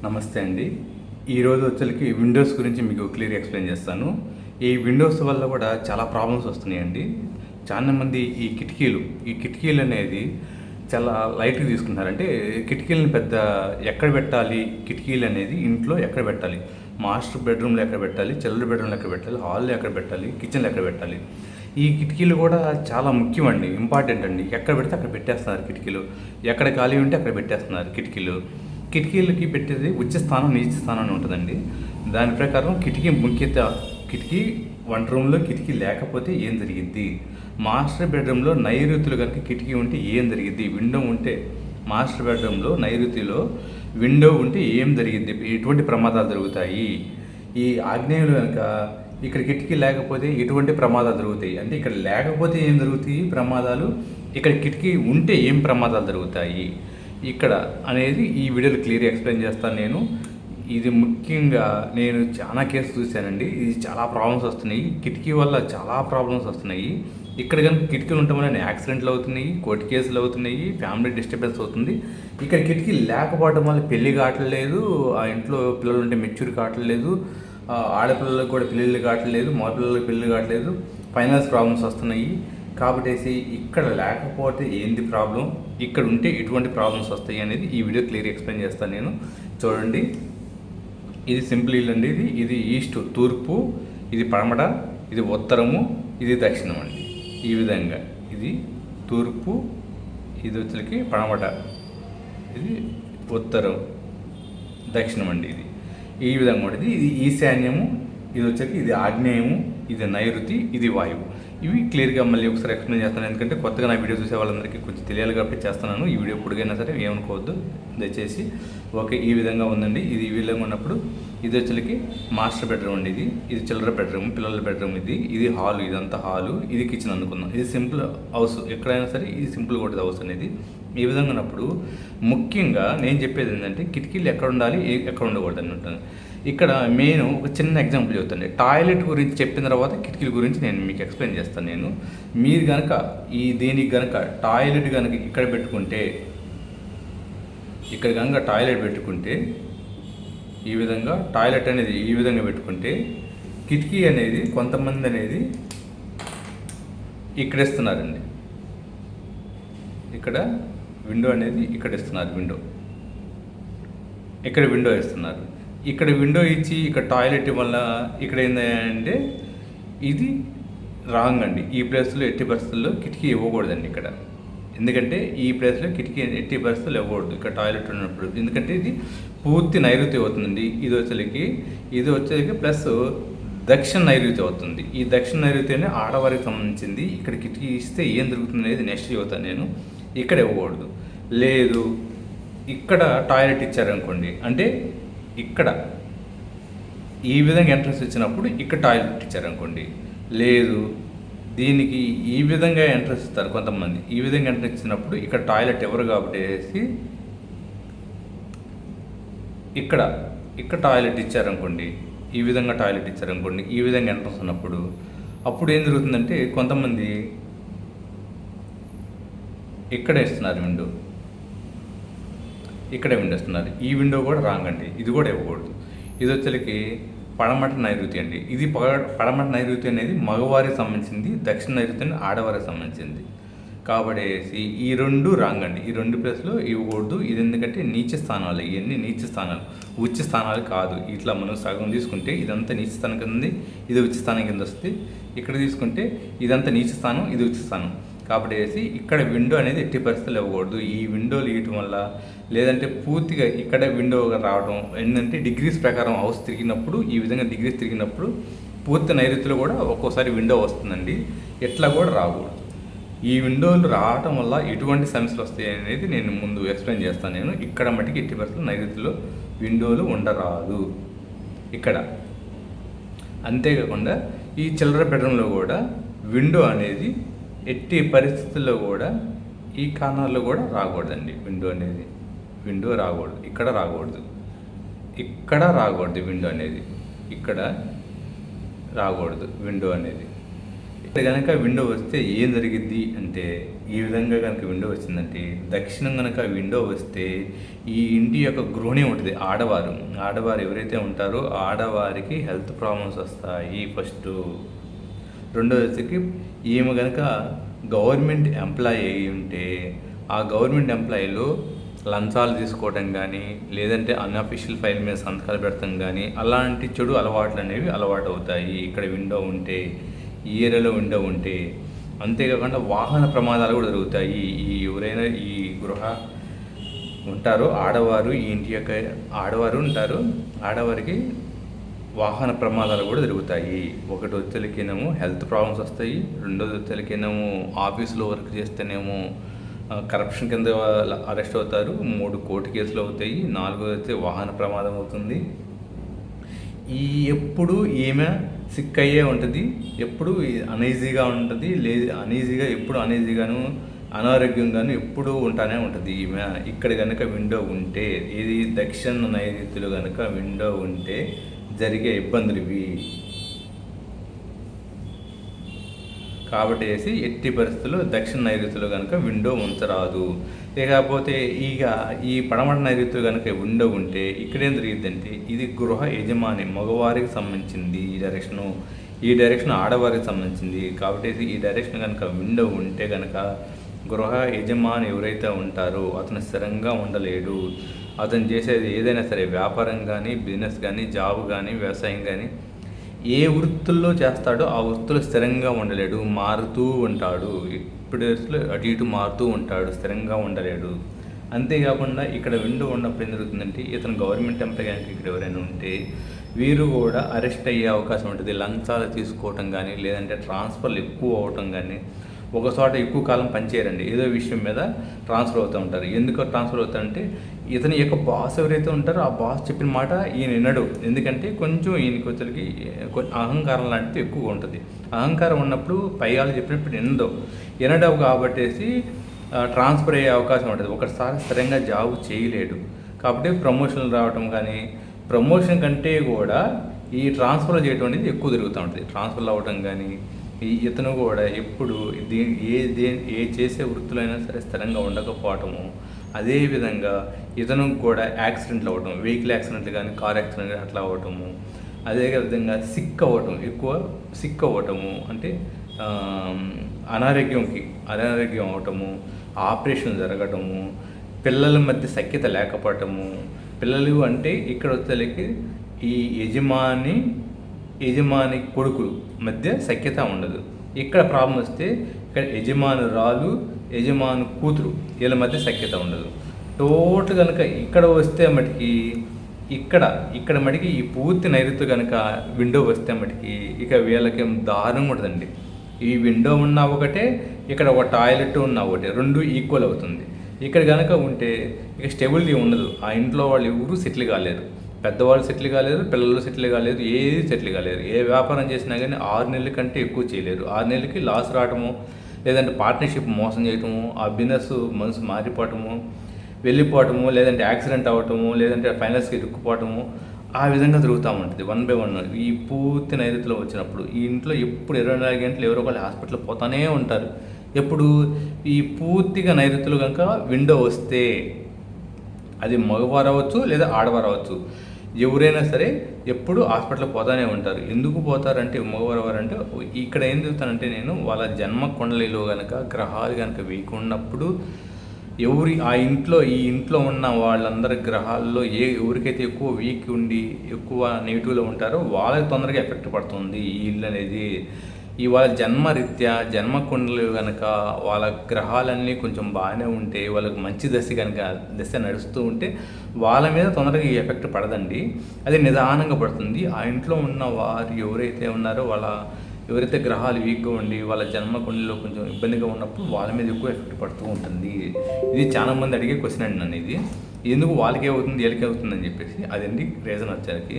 నమస్తే అండి. ఈరోజు వచ్చరికి విండోస్ గురించి మీకు క్లియర్‌గా ఎక్స్‌ప్లెయిన్ చేస్తాను. ఈ విండోస్ వల్ల కూడా చాలా ప్రాబ్లమ్స్ వస్తున్నాయండి. చాలామంది ఈ కిటికీలనేది చాలా లైట్‌గా తీసుకుంటున్నారు. అంటే కిటికీలని పెద్ద ఎక్కడ పెట్టాలి? కిటికీలనేది ఇంట్లో ఎక్కడ పెట్టాలి? మాస్టర్ బెడ్‌రూమ్‌లో ఎక్కడ పెట్టాలి? చిల్డ్రన్ బెడ్‌రూమ్‌లో ఎక్కడ పెట్టాలి? హాల్‌లో ఎక్కడ పెట్టాలి? కిచెన్‌లో ఎక్కడ పెట్టాలి? ఈ కిటికీలు కూడా చాలా ముఖ్యమండి. ఇంపార్టెంట్ అండి. ఎక్కడ పెడితే అక్కడ పెట్టేస్తున్నారు కిటికీలు. ఎక్కడ ఖాళీ ఉంటే అక్కడ పెట్టేస్తున్నారు కిటికీలు. కిటికీలకి పెట్టేది ఉచ్చ స్థానం, నీచ స్థానం అని ఉంటుందండి. దాని ప్రకారం కిటికీ వంట రూమ్లో కిటికీ లేకపోతే ఏం జరిగిద్ది? మాస్టర్ బెడ్రూమ్లో నైరుతిలో కనుక కిటికీ ఉంటే ఏం జరిగిద్ది? విండో ఉంటే మాస్టర్ బెడ్రూమ్లో నైరుతిలో విండో ఉంటే ఏం జరిగిద్ది? ఎటువంటి ప్రమాదాలు జరుగుతాయి? ఈ ఆగ్నేయంలో కనుక ఇక్కడ కిటికీ లేకపోతే ఎటువంటి ప్రమాదాలు జరుగుతాయి? అంటే ఇక్కడ లేకపోతే ఏం జరుగుతాయి ప్రమాదాలు? ఇక్కడ కిటికీ ఉంటే ఏం ప్రమాదాలు జరుగుతాయి ఇక్కడ అనేది ఈ వీడియోలో క్లియర్గా ఎక్స్ప్లెయిన్ చేస్తాను నేను. ఇది ముఖ్యంగా నేను చాలా కేసు చూశానండి. ఇది చాలా ప్రాబ్లమ్స్ వస్తున్నాయి. కిటికీ వల్ల చాలా ప్రాబ్లమ్స్ వస్తున్నాయి. ఇక్కడ కనుక కిటికీలు ఉండటం వల్ల యాక్సిడెంట్లు అవుతున్నాయి, కోర్టు కేసులు అవుతున్నాయి, ఫ్యామిలీ డిస్టర్బెన్స్ అవుతుంది. ఇక్కడ కిటికీ లేకపోవడం వల్ల పెళ్లి కావట్లేదు, ఆ ఇంట్లో పిల్లలు ఉంటే మెచ్యూర్ కావట్లేదు, ఆడపిల్లలకు కూడా పెళ్ళిళ్ళు కావట్లేదు, మగ పిల్లలకు పెళ్ళి కావట్లేదు, ఫైనాన్స్ ప్రాబ్లమ్స్ వస్తున్నాయి. కాబట్టి ఇక్కడ లేకపోతే ఏంది ప్రాబ్లం, ఇక్కడ ఉంటే ఎటువంటి ప్రాబ్లమ్స్ వస్తాయి అనేది ఈ వీడియో క్లియర్ ఎక్స్ప్లెయిన్ చేస్తాను నేను. చూడండి, ఇది సింపుల్ ఇల్లు అండి. ఇది ఈస్ట్ తూర్పు, ఇది పడమట, ఇది ఉత్తరము, ఇది దక్షిణం అండి. ఈ విధంగా ఇది తూర్పు, ఇది వచ్చరికి పడమట, ఇది ఉత్తరం, దక్షిణం అండి. ఇది ఈ విధంగా ఉంటుంది. ఇది ఈశాన్యము, ఇది వచ్చరికి ఇది ఆగ్నేయము, ఇది నైరుతి, ఇది వాయువు. ఇవి క్లియర్గా మళ్ళీ ఒకసారి ఎక్స్ప్లెయిన్ చేస్తాను. ఎందుకంటే కొత్తగా నా వీడియో చూసే వాళ్ళందరికీ కొంచెం తెలియాలి కాబట్టి చేస్తున్నాను. ఈ వీడియో ఎప్పటికైనా సరే ఏమనుకోవద్దు దయచేసి. ఓకే, ఈ విధంగా ఉందండి. ఇది ఈ విధంగా ఉన్నప్పుడు ఇది వచ్చరికి మాస్టర్ బెడ్రూమ్ అండి. ఇది చిల్డ్రన్ బెడ్రూమ్, పిల్లల బెడ్రూమ్. ఇది హాలు, ఇదంతా హాలు, ఇది కిచెన్ అనుకుందాం. ఇది సింపుల్ హౌస్, ఎక్కడైనా సరే ఇది సింపుల్ కొట్టేది హౌస్ అనేది. ఈ విధంగా ఉన్నప్పుడు ముఖ్యంగా నేను చెప్పేది ఏంటంటే కిటికీలు ఎక్కడ ఉండాలి, ఎక్కడ ఉండకూడదు అని ఉంటుంది. ఇక్కడ మెయిన్ ఒక చిన్న ఎగ్జాంపుల్ చెప్తాను. టాయిలెట్ గురించి చెప్పిన తర్వాత కిటికీల గురించి నేను మీకు ఎక్స్ప్లెయిన్ చేస్తాను నేను. మీరు కనుక దీనికి కనుక టాయిలెట్ కనుక ఇక్కడ పెట్టుకుంటే, ఇక్కడ కనుక టాయిలెట్ పెట్టుకుంటే, ఈ విధంగా టాయిలెట్ అనేది ఈ విధంగా పెట్టుకుంటే, కిటికీ అనేది కొంతమంది అనేది ఇక్కడ ఇస్తున్నారండి. ఇక్కడ విండో అనేది ఇక్కడ ఇస్తున్నారు. ఇక్కడ విండో ఇస్తున్నారు. ఇక్కడ విండో ఇచ్చి ఇక్కడ టాయిలెట్ వల్ల ఇక్కడ ఏంటంటే ఇది రాంగ్ అండి. ఈ ప్లేస్లో ఎట్టి పరిస్థితుల్లో కిటికీ ఇవ్వకూడదండి ఇక్కడ. ఎందుకంటే ఈ ప్లేస్లో కిటికీ ఎట్టి పరిస్థితుల్లో ఇవ్వకూడదు ఇక్కడ టాయిలెట్ ఉన్నప్పుడు. ఎందుకంటే ఇది పూర్తి నైరుతి అవుతుందండి. ఇది వచ్చేసరికి ప్లస్ దక్షిణ నైరుతి అవుతుంది. ఈ దక్షిణ నైరుతి అనే ఆడవారికి సంబంధించింది. ఇక్కడ కిటికీ ఇస్తే ఏం జరుగుతుంది అనేది నెక్స్ట్ చెబుతాను నేను. ఇక్కడ ఇవ్వకూడదు. లేదు, ఇక్కడ టాయిలెట్ ఇచ్చారనుకోండి, అంటే ఇక్కడ ఈ విధంగా ఎంట్రన్స్ ఇచ్చినప్పుడు ఇక్కడ టాయిలెట్ ఇచ్చారనుకోండి, లేదు దీనికి ఈ విధంగా ఎంట్రన్స్ ఇస్తారు కొంతమంది. ఈ విధంగా ఎంట్రన్స్ ఇచ్చినప్పుడు ఇక్కడ టాయిలెట్ ఎవరు కాబట్టి ఇక్కడ టాయిలెట్ ఇచ్చారనుకోండి, ఈ విధంగా టాయిలెట్ ఇచ్చారనుకోండి, ఈ విధంగా ఎంట్రన్స్ ఉన్నప్పుడు అప్పుడు ఏం జరుగుతుందంటే కొంతమంది ఇక్కడ ఇస్తున్నారు విండో, ఇక్కడే విండో ఇస్తున్నారు. ఈ విండో కూడా రాంగ్ అండి. ఇది కూడా ఇవ్వకూడదు. ఇది వచ్చరికి పడమట నైరుతి అండి. ఇది పడమట నైరుతి అనేది మగవారికి సంబంధించింది, దక్షిణ నైరుతి అనేది ఆడవారికి సంబంధించింది. కాబట్టి ఈ రెండు రాంగ్ అండి. ఈ రెండు ప్లేస్లో ఇవ్వకూడదు. ఇది ఎందుకంటే నీచ స్థానాలు, ఇవన్నీ నీచ స్థానాలు, ఉచ్చ స్థానాలు కాదు. ఇట్లా మనం సగం తీసుకుంటే ఇదంతా నీచ స్థానం కింద ఉంది, ఇది ఉచ్చ స్థానం కింద వస్తుంది. ఇక్కడ తీసుకుంటే ఇదంతా నీచ స్థానం, ఇది ఉచ్చ స్థానం. కాబట్టి ఇక్కడ విండో అనేది ఎట్టి పరిస్థితులు ఇవ్వకూడదు. ఈ విండోలు ఇవ్వటం వల్ల, లేదంటే పూర్తిగా ఇక్కడ విండో రావడం ఏంటంటే డిగ్రీస్ ప్రకారం హౌస్ తిరిగినప్పుడు, ఈ విధంగా డిగ్రీస్ తిరిగినప్పుడు పూర్తి నైరుతిలో కూడా ఒక్కోసారి విండో వస్తుందండి. ఎట్లా కూడా రాకూడదు. ఈ విండోలు రావటం వల్ల ఎటువంటి సమస్యలు వస్తాయి అనేది నేను ముందు ఎక్స్ప్లెయిన్ చేస్తాను నేను. ఇక్కడ మట్టికి ఎట్టి పరిస్థితులు నైరుతిలో విండోలు ఉండరాదు ఇక్కడ. అంతేకాకుండా ఈ చిల్డ్రన్ బెడ్రూమ్లో కూడా విండో అనేది ఎట్టి పరిస్థితుల్లో కూడా ఈ కార్నర్లో కూడా రాకూడదండి. విండో రాకూడదు. ఇక్కడ రాకూడదు విండో అనేది. ఇక్కడ రాకూడదు విండో అనేది. ఇక్కడ కనుక విండో వస్తే ఏం జరిగిద్ది అంటే, ఈ విధంగా కనుక విండో వచ్చిందంటే, దక్షిణం కనుక విండో వస్తే ఈ ఇంటి యొక్క గృహిణి ఉంటుంది, ఆడవారు ఎవరైతే ఉంటారో ఆడవారికి హెల్త్ ప్రాబ్లమ్స్ వస్తాయి ఫస్ట్. రెండోదికి ఈమె కనుక గవర్నమెంట్ ఎంప్లాయీ అయి ఉంటే ఆ గవర్నమెంట్ ఎంప్లాయీలో లంచాలు తీసుకోవడం కానీ, లేదంటే అన్అఫీషియల్ ఫైల్ మీద సంతకాలు పెడతాం కానీ, అలాంటి చెడు అలవాట్లు అనేవి అలవాటు అవుతాయి ఇక్కడ విండో ఉంటే, ఈ ఏరియాలో విండో ఉంటే. అంతేకాకుండా వాహన ప్రమాదాలు కూడా జరుగుతాయి. ఎవరైనా ఈ గృహ ఉంటారో ఆడవారు, ఈ ఇంటి యొక్క ఆడవారు ఉంటారు, ఆడవారికి వాహన ప్రమాదాలు కూడా జరుగుతాయి. ఒకటి వచ్చేలకేనేమో హెల్త్ ప్రాబ్లమ్స్ వస్తాయి, రెండోది వచ్చేలకేనేమో ఆఫీసులో వర్క్ చేస్తేనేమో కరప్షన్ కింద అరెస్ట్ అవుతారు, 3 కోర్టు కేసులు అవుతాయి, 4 అయితే వాహన ప్రమాదం అవుతుంది. ఎప్పుడు ఈమె సిక్ అయ్యే ఉంటుంది, ఎప్పుడు అనీజీగా ఉంటుంది, ఎప్పుడు అనీజీగాను అనారోగ్యంగాను ఎప్పుడూ ఉంటానే ఉంటుంది ఈమె. ఇక్కడ కనుక విండో ఉంటే, ఇది దక్షిణ నైరుతిలో కనుక విండో ఉంటే జరిగే ఇబ్బందులు ఇవి. కాబట్టి ఎట్టి పరిస్థితుల్లో దక్షిణ నైరుతిలో కనుక విండో ఉంచరాదు. లేకపోతే ఈ పడమట నైరుతిలో కనుక విండో ఉంటే ఇక్కడేం జరిగిద్దంటే, ఇది గృహ యజమాని మగవారికి సంబంధించింది, ఈ డైరెక్షన్ ఆడవారికి సంబంధించింది. కాబట్టి ఈ డైరెక్షన్ కనుక విండో ఉంటే కనుక గృహ యజమాని ఎవరైతే ఉంటారో అతను స్థిరంగా ఉండలేడు. అతను చేసేది ఏదైనా సరే, వ్యాపారం కానీ, బిజినెస్ కానీ, జాబ్ కానీ, వ్యవసాయం కానీ, ఏ వృత్తుల్లో చేస్తాడో ఆ వృత్తులు స్థిరంగా ఉండలేడు, మారుతూ ఉంటాడు. ఇప్పుడు అటు ఇటు మారుతూ ఉంటాడు, స్థిరంగా ఉండలేడు. అంతేకాకుండా ఇక్కడ విండో ఉన్నప్పుడు ఏం జరుగుతుందంటే, ఇతను గవర్నమెంట్ ఎంప్లాయ్ కనుక ఇక్కడ ఎవరైనా ఉంటే వీరు కూడా అరెస్ట్ అయ్యే అవకాశం ఉంటుంది. లంచాలు తీసుకోవటం కానీ, లేదంటే ట్రాన్స్ఫర్లు ఎక్కువ అవటం కానీ, ఒక చోట ఎక్కువ కాలం పనిచేయరండి, ఏదో విషయం మీద ట్రాన్స్ఫర్ అవుతూ ఉంటారు. ఎందుకు ట్రాన్స్ఫర్ అవుతారంటే, ఇతని యొక్క బాస్ ఎవరైతే ఉంటారో ఆ బాస్ చెప్పిన మాట ఈయన వినడు. ఎందుకంటే కొంచెం ఈయనకి వచ్చరికి అహంకారం లాంటిది ఎక్కువగా ఉంటుంది. అహంకారం ఉన్నప్పుడు పై వాళ్ళు చెప్పినప్పుడు వినడవు కాబట్టి ట్రాన్స్ఫర్ అయ్యే అవకాశం ఉంటుంది. ఒకసారి స్థిరంగా జాబ్ చేయలేడు. కాబట్టి ప్రమోషన్లు రావటం కానీ, ప్రమోషన్ కంటే కూడా ఈ ట్రాన్స్ఫర్ చేయడం అనేది ఎక్కువ జరుగుతూ ఉంటుంది. ట్రాన్స్ఫర్లు అవ్వటం కానీ, ఇతను కూడా ఎప్పుడు ఏ చేసే వృత్తులైనా సరే స్థిరంగా ఉండకపోవటము. అదేవిధంగా ఇతను కూడా యాక్సిడెంట్లు అవ్వటం, వెహికల్ యాక్సిడెంట్లు కానీ, కార్ యాక్సిడెంట్ అట్లా అవ్వటము. అదేవిధంగా సిక్ అవ్వటము అంటే అనారోగ్యం అవటము, ఆపరేషన్ జరగటము, పిల్లల మధ్య సఖ్యత లేకపోవటము. పిల్లలు అంటే ఇక్కడ వచ్చేసరికి ఈ యజమాని కొడుకులు మధ్య సఖ్యత ఉండదు. ఇక్కడ ప్రాబ్లం వస్తే ఇక్కడ యజమాను కూతురు వీళ్ళ మధ్య సఖ్యత ఉండదు. టోటల్ కనుక ఇక్కడ వస్తే మటుకి ఇక్కడ మటుకి ఈ పూర్తి నైరుతి కనుక విండో వస్తే మటుకి ఇక వీళ్ళకి దారుణంగా ఉంటుందండి. ఈ విండో ఉన్న ఒకటే, ఇక్కడ ఒక టాయిలెట్ ఉన్న ఒకటే, 2 ఈక్వల్ అవుతుంది. ఇక్కడ కనుక ఉంటే ఇక స్టెబిలిటీ ఉండదు. ఆ ఇంట్లో వాళ్ళు ఎవరు సెటిల్ కాలేరు, పెద్దవాళ్ళు సెటిల్ కాలేరు, పిల్లలు సెటిల్ కాలేరు, ఏది సెటిల్ కాలేరు. ఏ వ్యాపారం చేసినా కానీ 6 నెలల కంటే ఎక్కువ చేయలేరు. 6 నెలలకి లాస్ రావటము, లేదంటే పార్ట్నర్షిప్ మోసం చేయటము, ఆ బిజినెస్ మనసు మారిపోవటము, వెళ్ళిపోవటము, లేదంటే యాక్సిడెంట్ అవ్వటము, లేదంటే ఫైనాన్స్కి ఇరుక్కుపోవటము, ఆ విధంగా జరుగుతూ ఉంటుంది 1 by 1. ఈ పూర్తి నైరుతిలో వచ్చినప్పుడు ఈ ఇంట్లో ఎప్పుడు 24 గంటలు ఎవరో ఒకళ్ళు హాస్పిటల్ పోతానే ఉంటారు. ఎప్పుడు ఈ పూర్తిగా నైరుతిలో కనుక విండో వస్తే, అది మగవారు అవ్వచ్చు లేదా ఆడవారు అవ్వచ్చు, ఎవరైనా సరే ఎప్పుడు హాస్పిటల్ పోతానే ఉంటారు. ఎందుకు పోతారంటే మగవారు అంటే, ఇక్కడ ఏం చెప్తానంటే నేను, వాళ్ళ జన్మ కుండలిలో కనుక గ్రహాలు కనుక వీక్ ఉన్నప్పుడు ఈ ఇంట్లో ఉన్న వాళ్ళందరి గ్రహాల్లో ఎవరికైతే ఎక్కువ వీక్ ఉండి ఎక్కువ నెగిటివ్లో ఉంటారో వాళ్ళకి తొందరగా ఎఫెక్ట్ పడుతుంది ఈ ఇల్లు అనేది. వాళ్ళ జన్మ కుండలు కనుక వాళ్ళ గ్రహాలన్నీ కొంచెం బాగానే ఉంటే, వాళ్ళకి మంచి దశ నడుస్తూ ఉంటే వాళ్ళ మీద తొందరగా ఈ ఎఫెక్ట్ పడదండి, అది నిదానంగా పడుతుంది. ఆ ఇంట్లో ఉన్న వారు ఎవరైతే ఉన్నారో ఎవరైతే గ్రహాలు వీక్గా ఉండి వాళ్ళ జన్మ కుండలిలో కొంచెం ఇబ్బందిగా ఉన్నప్పుడు వాళ్ళ మీద ఎక్కువ ఎఫెక్ట్ పడుతూ ఉంటుంది. ఇది చాలామంది అడిగే క్వశ్చన్ అండి నన్ను ఇది. ఎందుకు వాళ్ళకే అవుతుంది వీళ్ళకే అవుతుంది అని చెప్పేసి అదండి రీజన్ వచ్చేసరికి.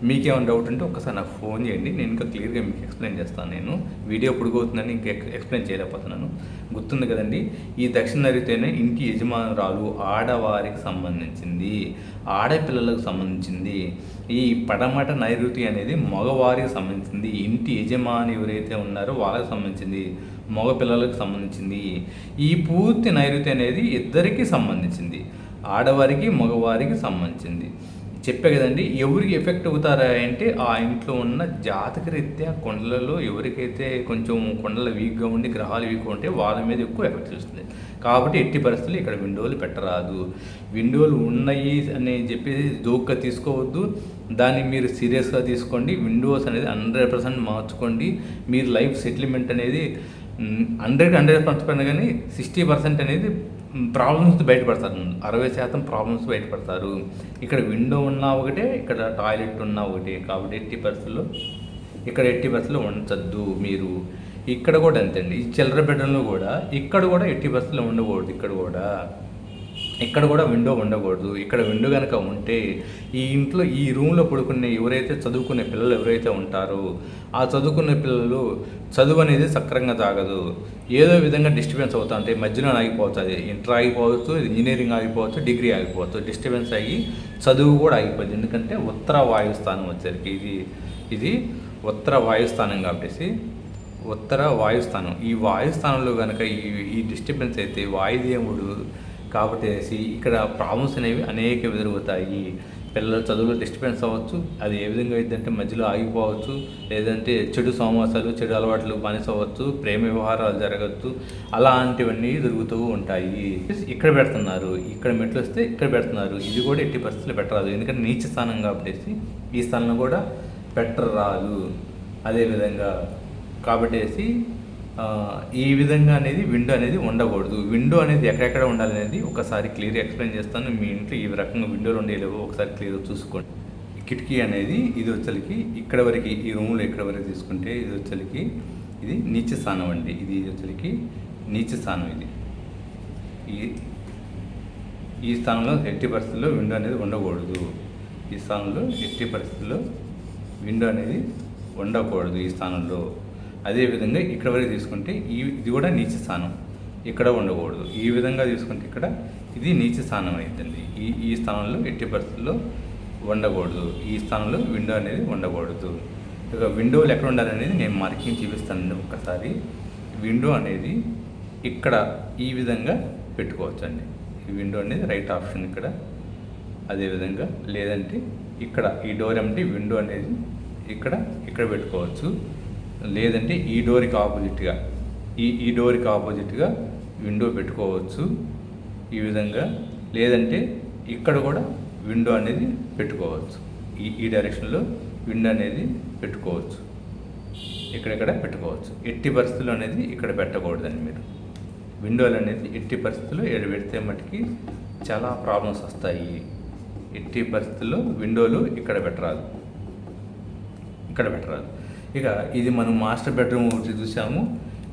మీకేమైనా డౌట్ ఉంటే ఒకసారి నాకు ఫోన్ చేయండి, నేను ఇంకా క్లియర్గా మీకు ఎక్స్ప్లెయిన్ చేస్తాను. నేను వీడియో పొడుగుతుందని ఇంకా ఎక్స్ప్లెయిన్ చేయలేకపోతున్నాను. గుర్తుంది కదండి, ఈ దక్షిణ నైరుతేనే ఇంటి యజమానురాలు ఆడవారికి సంబంధించింది, ఆడపిల్లలకు సంబంధించింది. ఈ పడమట నైరుతి అనేది మగవారికి సంబంధించింది, ఇంటి యజమాని ఎవరైతే ఉన్నారో వాళ్ళకి సంబంధించింది, మగ పిల్లలకు సంబంధించింది. ఈ పూర్తి నైరుతి అనేది ఇద్దరికి సంబంధించింది, ఆడవారికి మగవారికి సంబంధించింది. చెప్పే కదండి, ఎవరికి ఎఫెక్ట్ అవుతారా అంటే ఆ ఇంట్లో ఉన్న జాతకరీత్యా కొండలలో ఎవరికైతే కొంచెం కొండలు వీక్గా ఉండి గ్రహాలు వీక్గా ఉంటే వాళ్ళ మీద ఎక్కువ ఎఫెక్ట్ చూస్తుంది. కాబట్టి ఎట్టి పరిస్థితులు ఇక్కడ విండోలు పెట్టరాదు. విండోలు ఉన్నాయి అని చెప్పేసి జోక్గా తీసుకోవద్దు, దాన్ని మీరు సీరియస్గా తీసుకోండి. విండోస్ అనేది 100% మార్చుకోండి. మీరు లైఫ్ సెటిల్మెంట్ అనేది 100% కానీ 60% అనేది ప్రాబ్లమ్స్ బయటపడతారు. 60% ప్రాబ్లమ్స్ బయటపడతారు. ఇక్కడ విండో ఉన్నా ఒకటే, ఇక్కడ టాయిలెట్ ఉన్నా ఒకటే. కాబట్టి ఎట్టి పరిస్థితుల్లో ఉంచద్దు మీరు. ఇక్కడ కూడా అంతేండి, ఈ చిల్లర బెడ్రూమ్లో కూడా ఇక్కడ కూడా ఎట్టి పరిస్థితుల్లో ఉండకూడదు. ఇక్కడ కూడా విండో ఉండకూడదు. ఇక్కడ విండో కనుక ఉంటే ఈ ఇంట్లో ఈ రూమ్లో పడుకునే ఎవరైతే చదువుకునే పిల్లలు ఎవరైతే ఉంటారో ఆ చదువుకునే పిల్లలు చదువు అనేది సక్రంగా తాగదు. ఏదో విధంగా డిస్టర్బెన్స్ అవుతా ఉంటే మధ్యలో ఆగిపోతుంది. ఇంటర్ ఆగిపోవచ్చు, ఇంజనీరింగ్ ఆగిపోవచ్చు, డిగ్రీ ఆగిపోవచ్చు. డిస్టర్బెన్స్ అయ్యి చదువు కూడా ఆగిపోతుంది. ఎందుకంటే ఉత్తర వాయుస్థానం వచ్చేసరికి ఇది ఉత్తర వాయుస్థానం కాబట్టి ఉత్తర వాయుస్థానం. ఈ వాయుస్థానంలో కనుక ఈ డిస్టర్బెన్స్ అయితే వాయుదేవుడు కాబట్టి ఇక్కడ ప్రాబ్లమ్స్ అనేవి అనేక ఎదురవుతాయి. పిల్లల చదువులో డిస్టర్బెన్స్ అవ్వచ్చు. అది ఏ విధంగా అయిద్దంటే మధ్యలో ఆగిపోవచ్చు, లేదంటే చెడు సమాసాలు, చెడు అలవాట్లు బానిస అవ్వచ్చు, ప్రేమ వ్యవహారాలు జరగచ్చు. అలాంటివన్నీ జరుగుతూ ఉంటాయి. ఇక్కడ పెడుతున్నారు, ఇక్కడ మెట్లు వస్తే ఇక్కడ పెడుతున్నారు. ఇది కూడా ఎట్టి పరిస్థితులు పెట్టరాదు. ఎందుకంటే నీచ స్థానం కాబట్టి ఈ స్థానంలో కూడా పెట్టరాదు. అదేవిధంగా కాబట్టి ఈ విధంగా అనేది విండో అనేది ఉండకూడదు. విండో అనేది ఎక్కడెక్కడ ఉండాలనేది ఒకసారి క్లియర్గా ఎక్స్ప్లెయిన్ చేస్తాను. మీ ఇంట్లో ఈ రకంగా విండోలు ఉండేలేవో ఒకసారి క్లియర్గా చూసుకోండి. కిటికీ అనేది ఇది వచ్చేసరికి ఇక్కడ వరకు, ఈ రూమ్లో ఇక్కడ వరకు తీసుకుంటే ఇది వచ్చేసరికి ఇది నీచ స్థానం అండి. ఇది వచ్చేసరికి నీచ స్థానం. ఈ స్థానంలో ఎట్టి పరిస్థితుల్లో విండో అనేది ఉండకూడదు. ఈ స్థానంలో ఎట్టి పరిస్థితుల్లో విండో అనేది ఉండకూడదు ఈ స్థానంలో. అదేవిధంగా ఇక్కడ వరకు తీసుకుంటే ఇది కూడా నీచ స్థానం, ఇక్కడ ఉండకూడదు. ఈ విధంగా తీసుకుంటే ఇక్కడ ఇది నీచ స్థానం అవుతుంది. ఈ స్థానంలో ఎట్టి పరిస్థితుల్లో ఉండకూడదు. ఈ స్థానంలో విండో అనేది ఉండకూడదు. ఇక విండోలు ఎక్కడ ఉండాలనేది నేను మార్కింగ్ చూపిస్తానండి. ఒక్కసారి విండో అనేది ఇక్కడ ఈ విధంగా పెట్టుకోవచ్చు అండి. ఈ విండో అనేది రైట్ ఆప్షన్ ఇక్కడ. అదేవిధంగా లేదంటే ఇక్కడ ఈ డోర్ ఏమిటి విండో అనేది ఇక్కడ పెట్టుకోవచ్చు. లేదంటే ఈ డోర్కి ఆపోజిట్గా విండో పెట్టుకోవచ్చు ఈ విధంగా. లేదంటే ఇక్కడ కూడా విండో అనేది పెట్టుకోవచ్చు. ఈ డైరెక్షన్లో విండో అనేది పెట్టుకోవచ్చు. ఇక్కడ పెట్టుకోవచ్చు. ఎట్టి పరిస్థితులు అనేది ఇక్కడ పెట్టకూడదండి. మీరు విండోలు అనేది ఎట్టి పరిస్థితుల్లో పెడితే మటుకి చాలా ప్రాబ్లమ్స్ వస్తాయి. ఎట్టి పరిస్థితుల్లో విండోలు ఇక్కడ పెట్టరాదు. ఇక ఇది మనం మాస్టర్ బెడ్రూమ్ ఒకటి చూసాము.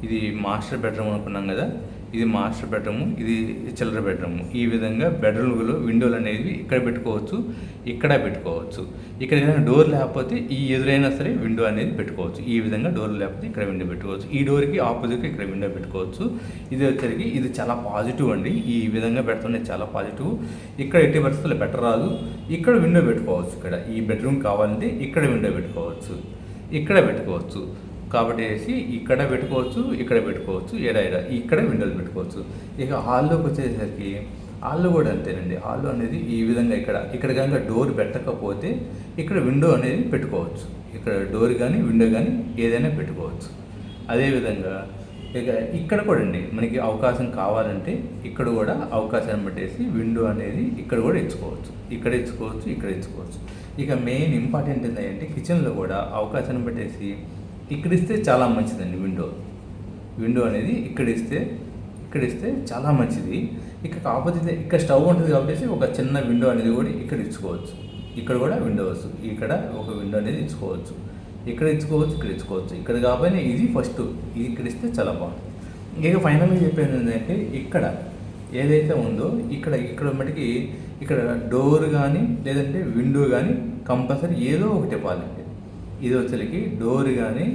ఇది మాస్టర్ బెడ్రూమ్ అనుకున్నాం కదా, ఇది మాస్టర్ బెడ్రూమ్, ఇది చిల్లర బెడ్రూమ్. ఈ విధంగా బెడ్రూమ్లో విండోలు అనేవి ఇక్కడ పెట్టుకోవచ్చు, ఇక్కడ పెట్టుకోవచ్చు. ఇక్కడ డోర్ లేకపోతే ఈ ఎదురైనా సరే విండో అనేది పెట్టుకోవచ్చు. ఈ విధంగా డోర్ లేకపోతే ఇక్కడ విండో పెట్టుకోవచ్చు. ఈ డోర్కి ఆపోజిట్గా ఇక్కడ విండో పెట్టుకోవచ్చు. ఇది వచ్చరికి ఇది చాలా పాజిటివ్ అండి. ఈ విధంగా పెడుతుంటే చాలా పాజిటివ్. ఇక్కడ ఎట్టి పరిస్థితుల్లో పెట్టరాదు. ఇక్కడ విండో పెట్టుకోవచ్చు. ఇక్కడ ఈ బెడ్రూమ్ కావాలంటే ఇక్కడ విండో పెట్టుకోవచ్చు, ఇక్కడ పెట్టుకోవచ్చు. కాబట్టి ఇక్కడ పెట్టుకోవచ్చు, ఇక్కడ విండోలు పెట్టుకోవచ్చు. ఇక హాల్లోకి వచ్చేసరికి హాల్లో కూడా అంతేనండి. హాల్లో అనేది ఈ విధంగా ఇక్కడ కనుక డోర్ పెట్టకపోతే ఇక్కడ విండో అనేది పెట్టుకోవచ్చు. ఇక్కడ డోర్ కానీ విండో కానీ ఏదైనా పెట్టుకోవచ్చు. అదేవిధంగా ఇక్కడ కూడా అండి మనకి అవకాశం కావాలంటే ఇక్కడ కూడా అవకాశాన్ని బట్టేసి విండో అనేది ఇక్కడ కూడా ఇచ్చుకోవచ్చు. ఇక్కడ ఇచ్చుకోవచ్చు. ఇక మెయిన్ ఇంపార్టెంట్ ఏంటంటే కిచెన్లో కూడా అవకాశాన్ని బట్టేసి ఇక్కడ ఇస్తే చాలా మంచిదండి. విండో అనేది ఇక్కడ ఇస్తే చాలా మంచిది. ఇక కాకపోతే ఇక్కడ స్టవ్ ఉంటుంది కాబట్టి ఒక చిన్న విండో అనేది కూడా ఇక్కడ ఇచ్చుకోవచ్చు. ఇక్కడ కూడా విండోస్, ఇక్కడ ఒక విండో అనేది ఇచ్చుకోవచ్చు. ఇక్కడ ఇచ్చుకోవచ్చు. ఇక్కడ కాకపోయినా ఇది ఫస్ట్ ఇది ఇక్కడ ఇస్తే చాలా బాగుంటుంది. ఇక ఫైనల్గా చెప్పేది ఏంటంటే ఇక్కడ ఏదైతే ఉందో ఇక్కడ మటుకి ఇక్కడ డోర్ కానీ లేదంటే విండో కానీ కంపల్సరీ ఏదో ఒకటి ఇవ్వాలండి. ఇది వచ్చరికి డోర్ కానీ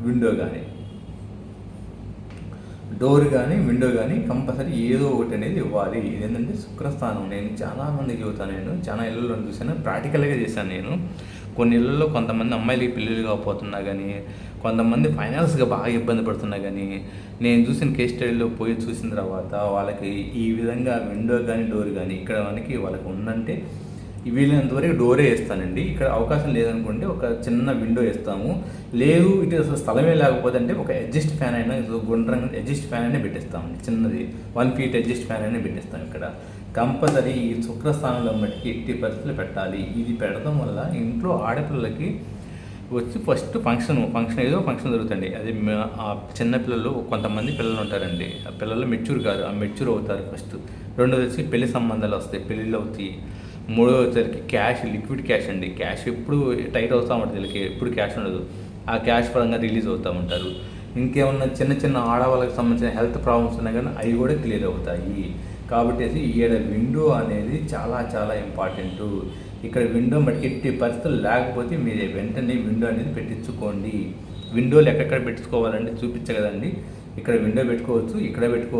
విండో కానీ విండో కానీ కంపల్సరీ ఏదో ఒకటి అనేది ఇవ్వాలి. ఇదేంటంటే శుక్రస్థానం. నేను చాలామంది చెబుతాను, నేను చాలా ఇళ్ళల్లో చూశాను, ప్రాక్టికల్గా చేశాను. నేను కొన్ని ఇళ్ళల్లో కొంతమంది అమ్మాయిలకి పెళ్ళిళ్ళు కాకపోతున్నా కానీ, కొంతమంది ఫైనాన్స్గా బాగా ఇబ్బంది పడుతున్నా కానీ, నేను చూసిన కేస్ స్టడీలో పోయి చూసిన తర్వాత వాళ్ళకి ఈ విధంగా విండో కానీ డోర్ కానీ ఇక్కడ మనకి వాళ్ళకి ఉందంటే వీలైనంతవరకు డోరే వేస్తానండి. ఇక్కడ అవకాశం లేదనుకోండి ఒక చిన్న విండో వేస్తాము. లేదు ఇటు అసలు స్థలమే లేకపోతే అంటే ఒక అడ్జస్ట్ ఫ్యాన్ అయినా గుండ్రంగా అడ్జస్ట్ ఫ్యాన్ అయినా పెట్టిస్తామండి. చిన్నది 1 feet అడ్జస్ట్ ఫ్యాన్ అయినా పెట్టిస్తాం. ఇక్కడ కంపల్సరీ ఈ శుక్రస్థానంలో మట్టికి ఎట్టి పరిస్థితులు పెట్టాలి. ఇది పెట్టడం వల్ల ఇంట్లో ఆడపిల్లలకి వచ్చి ఫస్ట్ ఫంక్షన్ ఏదో ఫంక్షన్ జరుగుతుంది. అది ఆ చిన్నపిల్లలు కొంతమంది పిల్లలు ఉంటారండి. ఆ పిల్లలు మెచ్యూర్ కాదు, ఆ మెచ్యూర్ అవుతారు ఫస్ట్. రెండోది వచ్చి పెళ్లి సంబంధాలు వస్తాయి, పెళ్ళిళ్ళు అవుతాయి. మూడో వచ్చరికి క్యాష్, లిక్విడ్ క్యాష్ అండి. క్యాష్ ఎప్పుడు టైట్ అవుతూ ఉంటుంది వీళ్ళకి, ఎప్పుడు క్యాష్ ఉండదు. ఆ క్యాష్ పరంగా రిలీజ్ అవుతూ ఉంటారు. ఇంకేమన్నా చిన్న చిన్న ఆడవాళ్ళకి సంబంధించిన హెల్త్ ప్రాబ్లమ్స్ ఉన్నా కానీ అవి కూడా క్లియర్ అవుతాయి. కాబట్టి ఈడ విండో అనేది చాలా చాలా ఇంపార్టెంటు. ఇక్కడ విండో మటుకు ఎట్టి పరిస్థితులు లేకపోతే మీరు వెంటనే విండో అనేది పెట్టించుకోండి. విండోలు ఎక్కడెక్కడ పెట్టుకోవాలంటే చూపించగలండి. ఇక్కడ విండో పెట్టుకోవచ్చు, ఇక్కడ పెట్టుకోవచ్చు.